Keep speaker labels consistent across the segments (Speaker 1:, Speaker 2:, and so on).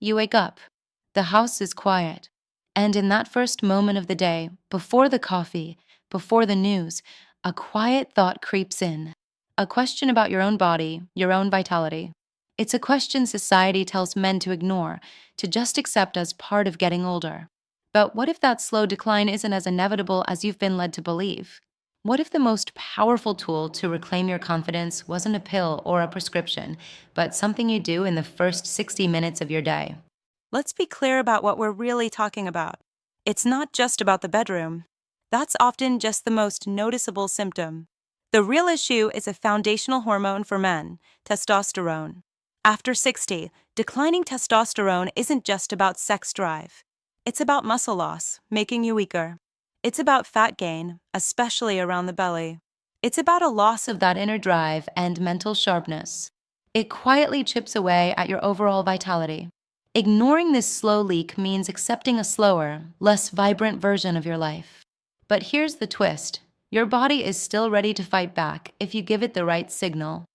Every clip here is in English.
Speaker 1: You wake up. The house is quiet. And in that first moment of the day, before the coffee, before the news, a quiet thought creeps in. A question about your own body, your own vitality. It's a question society tells men to ignore, to just accept as part of getting older. But what if that slow decline isn't as inevitable as you've been led to believe? What if the most powerful tool to reclaim your confidence wasn't a pill or a prescription, but something you do in the first 60 minutes of your day?
Speaker 2: Let's be clear about what we're really talking about. It's not just about the bedroom. That's often just the most noticeable symptom. The real issue is a foundational hormone for men, testosterone. After 60, declining testosterone isn't just about sex drive. It's about muscle loss, making you weaker. It's about fat gain, especially around the belly. It's about a loss
Speaker 1: Of that inner drive and mental sharpness. It quietly chips away at your overall vitality. Ignoring this slow leak means accepting a slower, less vibrant version of your life. But here's the twist: your body is still ready to fight back if you give it the right signal.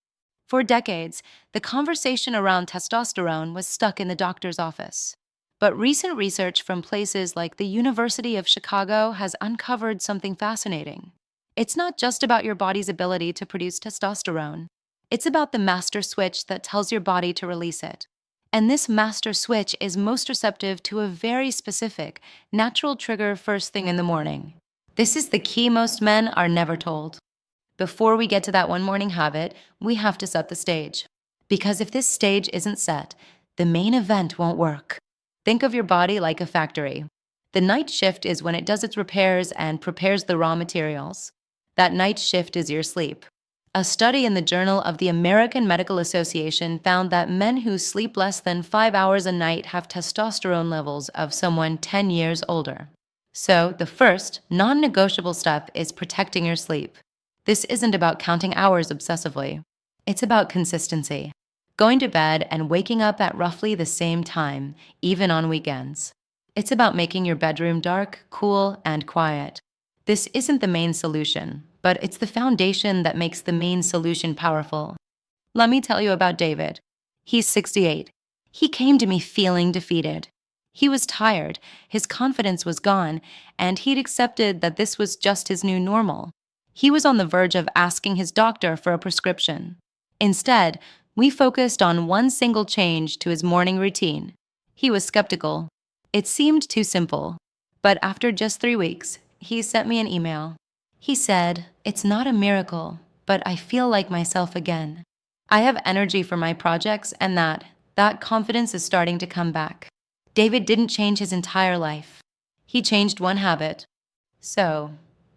Speaker 1: For decades, the conversation around testosterone was stuck in the doctor's office. But recent research from places like the University of Chicago has uncovered something fascinating. It's not just about your body's ability to produce testosterone. It's about the master switch that tells your body to release it. And this master switch is most receptive to a very specific, natural trigger first thing in the morning. This is the key most men are never told. Before we get to that one morning habit, we have to set the stage. Because if this stage isn't set, the main event won't work. Think of your body like a factory. The night shift is when it does its repairs and prepares the raw materials. That night shift is your sleep. A study in the Journal of the American Medical Association found that men who sleep less than 5 hours a night have testosterone levels of someone 10 years older. So, the first, non negotiable step is protecting your sleep. This isn't about counting hours obsessively. It's about consistency. Going to bed and waking up at roughly the same time, even on weekends. It's about making your bedroom dark, cool, and quiet. This isn't the main solution, but it's the foundation that makes the main solution powerful. Let me tell you about David. He's 68. He came to me feeling defeated. He was tired, his confidence was gone, and he'd accepted that this was just his new normal. He was on the verge of asking his doctor for a prescription. Instead, we focused on one single change to his morning routine. He was skeptical. It seemed too simple. But after just 3 weeks, he sent me an email. He said, "It's not a miracle, but I feel like myself again. I have energy for my projects, and that confidence is starting to come back." David didn't change his entire life. He changed one habit. So,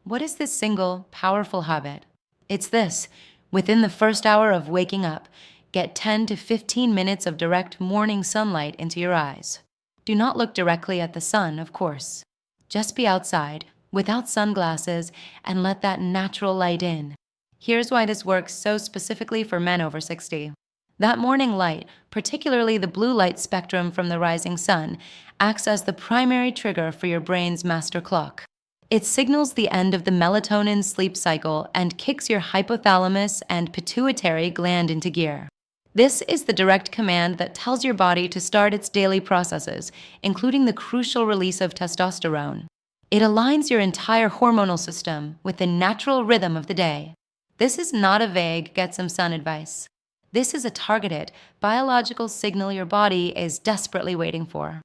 Speaker 1: what is this single, powerful habit? It's this: within the first hour of waking up, get 10 to 15 minutes of direct morning sunlight into your eyes. Do not look directly at the sun, of course. Just be outside, without sunglasses, and let that natural light in. Here's why this works so specifically for men over 60. That morning light, particularly the blue light spectrum from the rising sun, acts as the primary trigger for your brain's master clock. It signals the end of the melatonin sleep cycle and kicks your hypothalamus and pituitary gland into gear. This is the direct command that tells your body to start its daily processes, including the crucial release of testosterone. It aligns your entire hormonal system with the natural rhythm of the day. This is not a vague get some sun advice. This is a targeted, biological signal your body is desperately waiting for.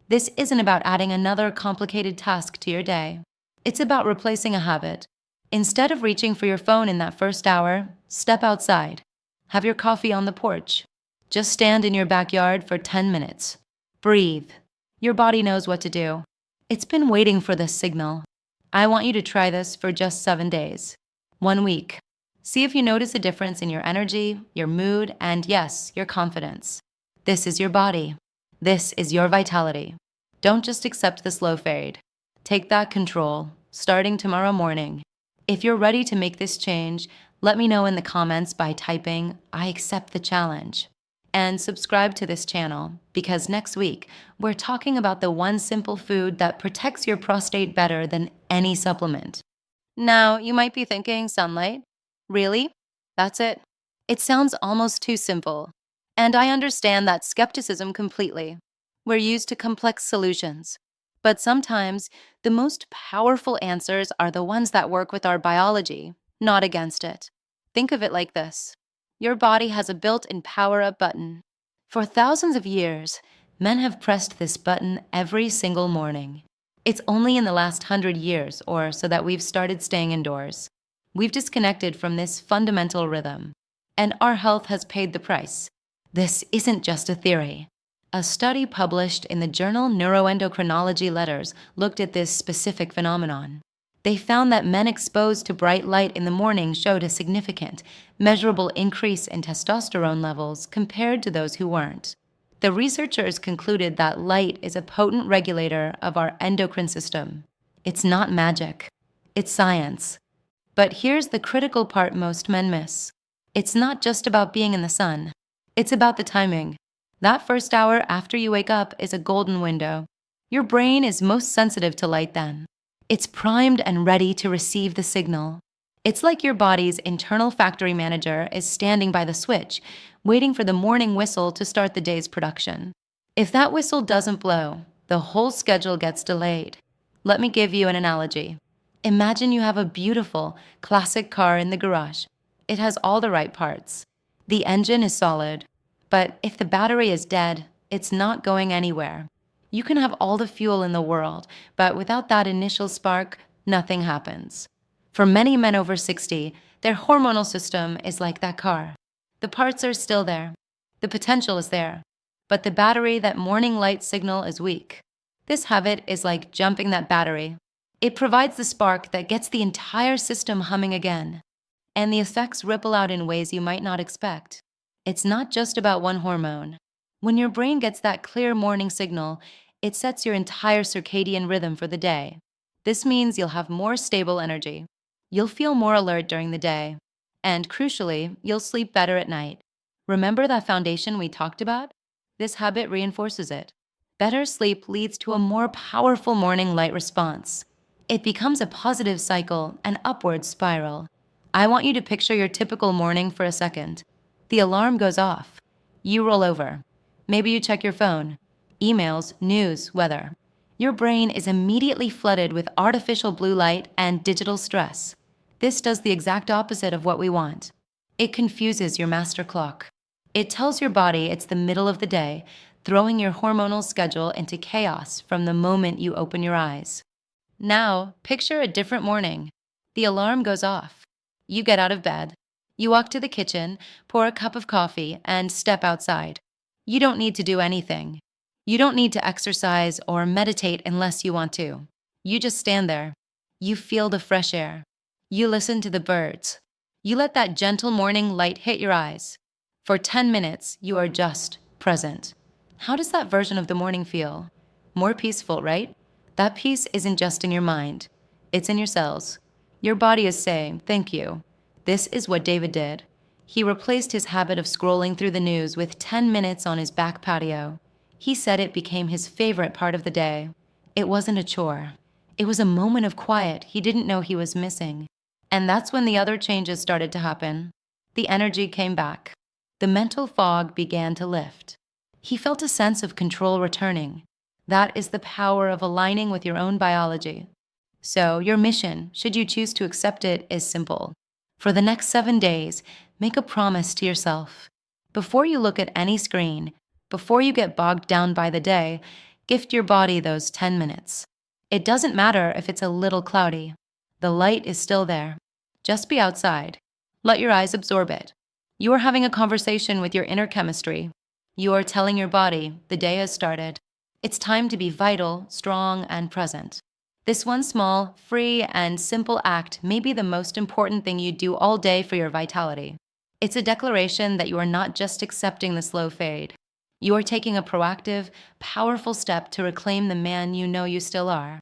Speaker 1: This isn't about adding another complicated task to your day. It's about replacing a habit. Instead of reaching for your phone in that first hour, step outside. Have your coffee on the porch. Just stand in your backyard for 10 minutes. Breathe. Your body knows what to do. It's been waiting for this signal. I want you to try this for just 7 days. 1 week. See if you notice a difference in your energy, your mood, and yes, your confidence. This is your body. This is your vitality. Don't just accept the slow fade. Take that control, starting tomorrow morning. If you're ready to make this change, let me know in the comments by typing, "I accept the challenge." And subscribe to this channel, because next week, we're talking about the one simple food that protects your prostate better than any supplement. Now, you might be thinking, sunlight? Really? That's it? It sounds almost too simple. And I understand that skepticism completely. We're used to complex solutions. But sometimes, the most powerful answers are the ones that work with our biology, not against it. Think of it like this: your body has a built in power up button. For thousands of years, men have pressed this button every single morning. It's only in the last 100 years or so that we've started staying indoors. We've disconnected from this fundamental rhythm, and our health has paid the price. This isn't just a theory. A study published in the journal Neuroendocrinology Letters looked at this specific phenomenon. They found that men exposed to bright light in the morning showed a significant, measurable increase in testosterone levels compared to those who weren't. The researchers concluded that light is a potent regulator of our endocrine system. It's not magic, it's science. But here's the critical part most men miss: it's not just about being in the sun, it's about the timing. That first hour after you wake up is a golden window. Your brain is most sensitive to light then. It's primed and ready to receive the signal. It's like your body's internal factory manager is standing by the switch, waiting for the morning whistle to start the day's production. If that whistle doesn't blow, the whole schedule gets delayed. Let me give you an analogy. Imagine you have a beautiful, classic car in the garage. It has all the right parts. The engine is solid, but if the battery is dead, it's not going anywhere. You can have all the fuel in the world, but without that initial spark, nothing happens. For many men over 60, their hormonal system is like that car. The parts are still there. The potential is there. But the battery, that morning light signal, is weak. This habit is like jumping that battery. It provides the spark that gets the entire system humming again. And the effects ripple out in ways you might not expect. It's not just about one hormone. When your brain gets that clear morning signal, it sets your entire circadian rhythm for the day. This means you'll have more stable energy. You'll feel more alert during the day. And crucially, you'll sleep better at night. Remember that foundation we talked about? This habit reinforces it. Better sleep leads to a more powerful morning light response. It becomes a positive cycle, an upward spiral. I want you to picture your typical morning for a second. The alarm goes off. You roll over. Maybe you check your phone. Emails, news, weather. Your brain is immediately flooded with artificial blue light and digital stress. This does the exact opposite of what we want. It confuses your master clock. It tells your body it's the middle of the day, throwing your hormonal schedule into chaos from the moment you open your eyes. Now, picture a different morning. The alarm goes off. You get out of bed. You walk to the kitchen, pour a cup of coffee, and step outside. You don't need to do anything. You don't need to exercise or meditate unless you want to. You just stand there. You feel the fresh air. You listen to the birds. You let that gentle morning light hit your eyes. For 10 minutes, you are just present. How does that version of the morning feel? More peaceful, right? That peace isn't just in your mind. It's in your cells. Your body is saying, thank you. This is what David did. He replaced his habit of scrolling through the news with 10 minutes on his back patio. He said it became his favorite part of the day. It wasn't a chore. It was a moment of quiet he didn't know he was missing. And that's when the other changes started to happen. The energy came back. The mental fog began to lift. He felt a sense of control returning. That is the power of aligning with your own biology. So, your mission, should you choose to accept it, is simple. For the next 7 days, make a promise to yourself. Before you look at any screen, before you get bogged down by the day, gift your body those 10 minutes. It doesn't matter if it's a little cloudy. The light is still there. Just be outside. Let your eyes absorb it. You are having a conversation with your inner chemistry. You are telling your body the day has started. It's time to be vital, strong, and present. This one small, free, and simple act may be the most important thing you do all day for your vitality. It's a declaration that you are not just accepting the slow fade. You are taking a proactive, powerful step to reclaim the man you know you still are.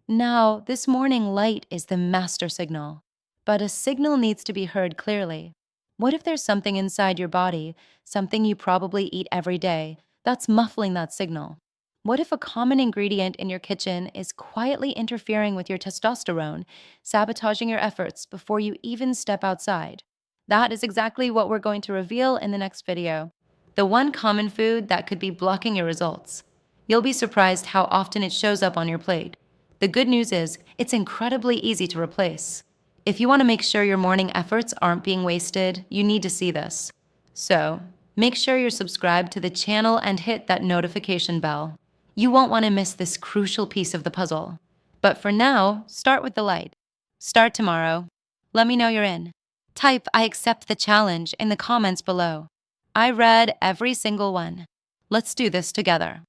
Speaker 1: Now, this morning light is the master signal. But a signal needs to be heard clearly. What if there's something inside your body, something you probably eat every day, that's muffling that signal? What if a common ingredient in your kitchen is quietly interfering with your testosterone, sabotaging your efforts before you even step outside? That is exactly what we're going to reveal in the next video. The one common food that could be blocking your results. You'll be surprised how often it shows up on your plate. The good news is, it's incredibly easy to replace. If you want to make sure your morning efforts aren't being wasted, you need to see this. So, make sure you're subscribed to the channel and hit that notification bell. You won't want to miss this crucial piece of the puzzle. But for now, start with the light. Start tomorrow. Let me know you're in. Type "I accept the challenge" in the comments below. I read every single one. Let's do this together.